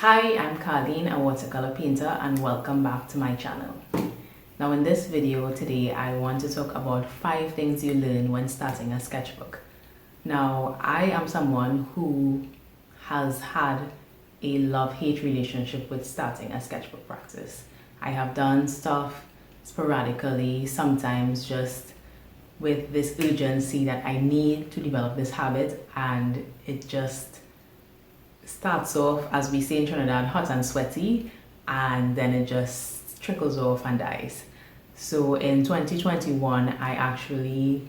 Hi, I'm Carleen, a watercolor painter, and welcome back to my channel. Now in this video today, I want to talk about 5 things you learn when starting a sketchbook. Now, I am someone who has had a love-hate relationship with starting a sketchbook practice. I have done stuff sporadically, sometimes just with this urgency that I need to develop this habit, and it just starts off, as we say in Trinidad, hot and sweaty, and then it just trickles off and dies. So in 2021, I actually,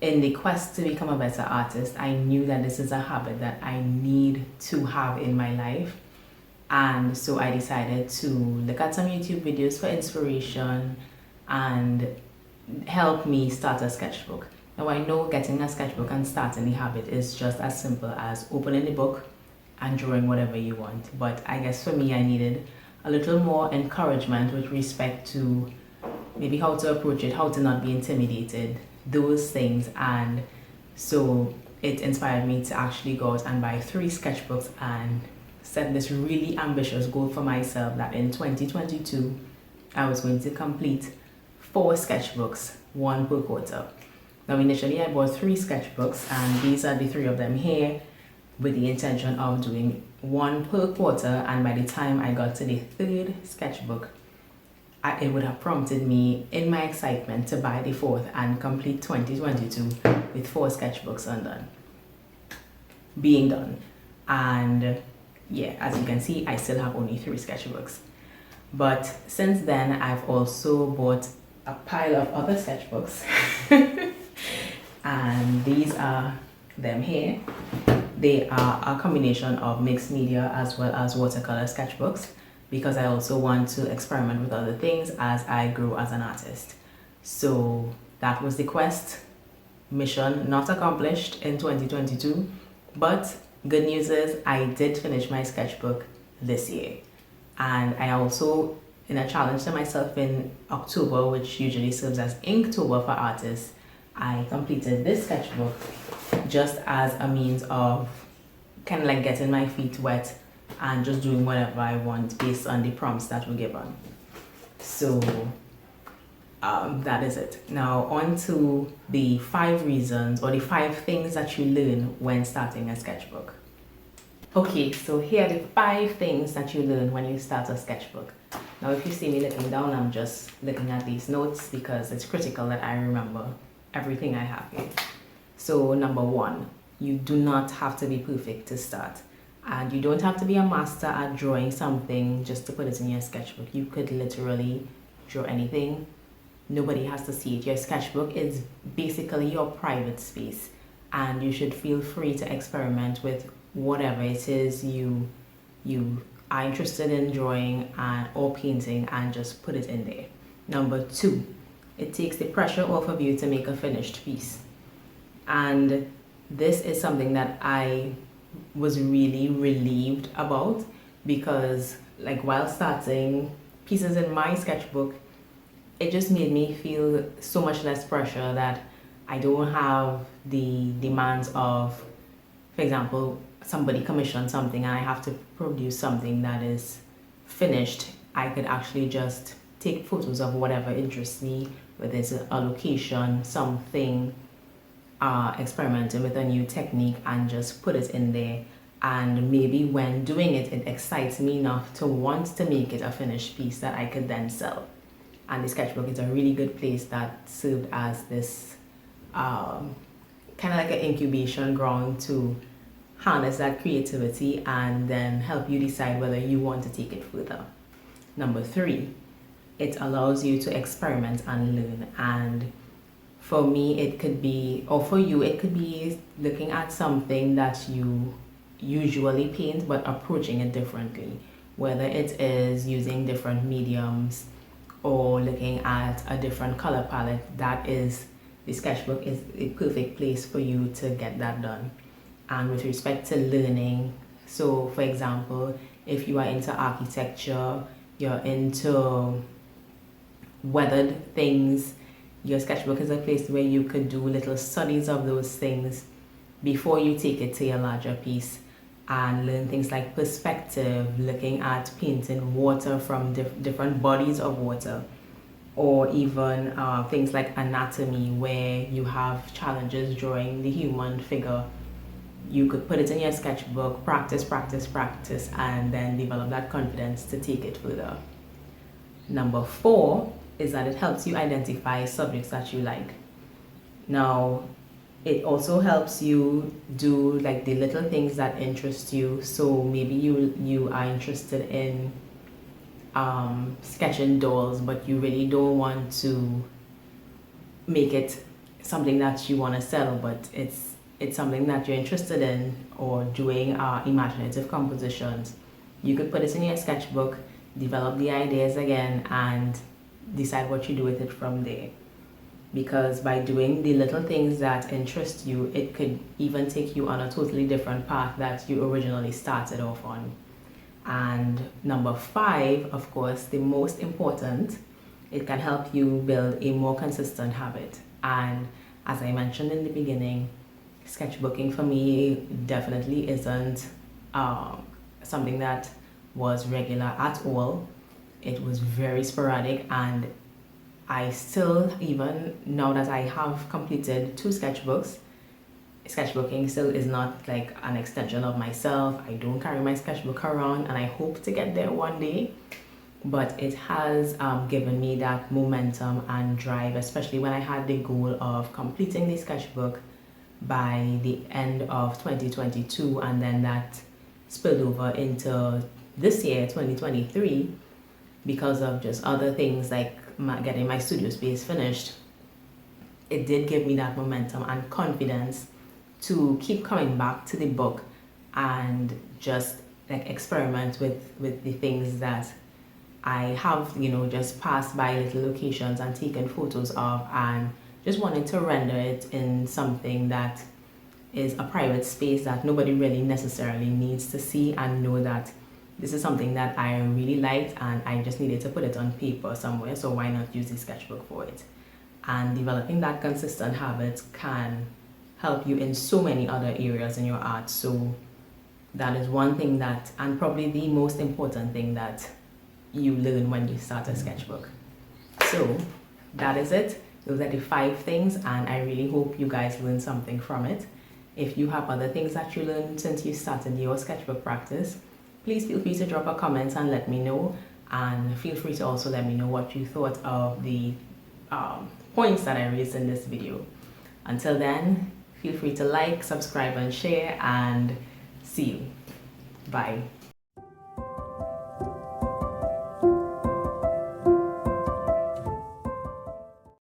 in the quest to become a better artist, I knew that this is a habit that I need to have in my life. And so I decided to look at some YouTube videos for inspiration and help me start a sketchbook. Now I know getting a sketchbook and starting the habit is just as simple as opening the book and drawing whatever you want, but I guess for me I needed a little more encouragement with respect to maybe how to approach it, how to not be intimidated, those things. And so it inspired me to actually go out and buy 3 sketchbooks and set this really ambitious goal for myself that in 2022 I was going to complete 4 sketchbooks, 1 per quarter. Now initially I bought 3 sketchbooks, and these are the 3 of them here, with the intention of doing 1 per quarter, and by the time I got to the 3rd sketchbook, it would have prompted me in my excitement to buy the 4th and complete 2022 with 4 sketchbooks being done. And yeah, as you can see, I still have only 3 sketchbooks. But since then, I've also bought a pile of other sketchbooks and these are them here. They are a combination of mixed media as well as watercolor sketchbooks, because I also want to experiment with other things as I grow as an artist. So that was the quest. Mission not accomplished in 2022, but good news is I did finish my sketchbook this year. And I also, in a challenge to myself in October, which usually serves as Inktober for artists, I completed this sketchbook just as a means of kind of like getting my feet wet and just doing whatever I want based on the prompts that were given. So that is it. Now on to the 5 reasons, or the 5 things that you learn when starting a sketchbook. Okay, so here are the 5 things that you learn when you start a sketchbook. Now if you see me looking down, I'm just looking at these notes because it's critical that I remember everything I have here. So number 1, you do not have to be perfect to start. And you don't have to be a master at drawing something just to put it in your sketchbook. You could literally draw anything. Nobody has to see it. Your sketchbook is basically your private space, and you should feel free to experiment with whatever it is you are interested in drawing or painting, and just put it in there. Number 2, it takes the pressure off of you to make a finished piece. And this is something that I was really relieved about, because like while starting pieces in my sketchbook, it just made me feel so much less pressure that I don't have the demands of, for example, somebody commissioned something and I have to produce something that is finished. I could actually just take photos of whatever interests me, whether it's a location, something, experimenting with a new technique, and just put it in there. And maybe when doing it, it excites me enough to want to make it a finished piece that I could then sell. And the sketchbook is a really good place that served as this kind of like an incubation ground to harness that creativity and then help you decide whether you want to take it further. Number 3, it allows you to experiment and learn. And for me, it could be, or for you, it could be looking at something that you usually paint but approaching it differently, whether it is using different mediums or looking at a different color palette. That is, the sketchbook is a perfect place for you to get that done. And with respect to learning, so for example, if you are into architecture, you're into weathered things, your sketchbook is a place where you could do little studies of those things before you take it to your larger piece. and learn things like perspective, looking at painting water from different bodies of water, or even things like anatomy, where you have challenges drawing the human figure. You could put it in your sketchbook, practice, practice, practice, and then develop that confidence to take it further. Number 4 is that it helps you identify subjects that you like. Now, it also helps you do like the little things that interest you. So maybe you are interested in sketching dolls, but you really don't want to make it something that you want to sell, but it's something that you're interested in, or doing imaginative compositions. You could put it in your sketchbook, develop the ideas again, and decide what you do with it from there. Because by doing the little things that interest you, it could even take you on a totally different path that you originally started off on. And number 5, of course, the most important, it can help you build a more consistent habit. And as I mentioned in the beginning, sketchbooking for me definitely isn't something that was regular at all. It was very sporadic, and I still, even now that I have completed 2 sketchbooks, sketchbooking still is not like an extension of myself. I don't carry my sketchbook around, and I hope to get there one day. But it has given me that momentum and drive, especially when I had the goal of completing the sketchbook by the end of 2022, and then that spilled over into this year, 2023, because of just other things like getting my studio space finished. It did give me that momentum and confidence to keep coming back to the book and just like experiment with the things that I have, just passed by little locations and taken photos of, and just wanted to render it in something that is a private space that nobody really necessarily needs to see, and know that this is something that I really liked and I just needed to put it on paper somewhere, so why not use the sketchbook for it? And developing that consistent habit can help you in so many other areas in your art. So that is one thing that, and probably the most important thing that you learn when you start a sketchbook. So that is it. Those are the 5 things, and I really hope you guys learn something from it. If you have other things that you learned since you started your sketchbook practice, please feel free to drop a comment and let me know, and feel free to also let me know what you thought of the points that I raised in this video. Until then, feel free to like, subscribe, and share, and see you. Bye.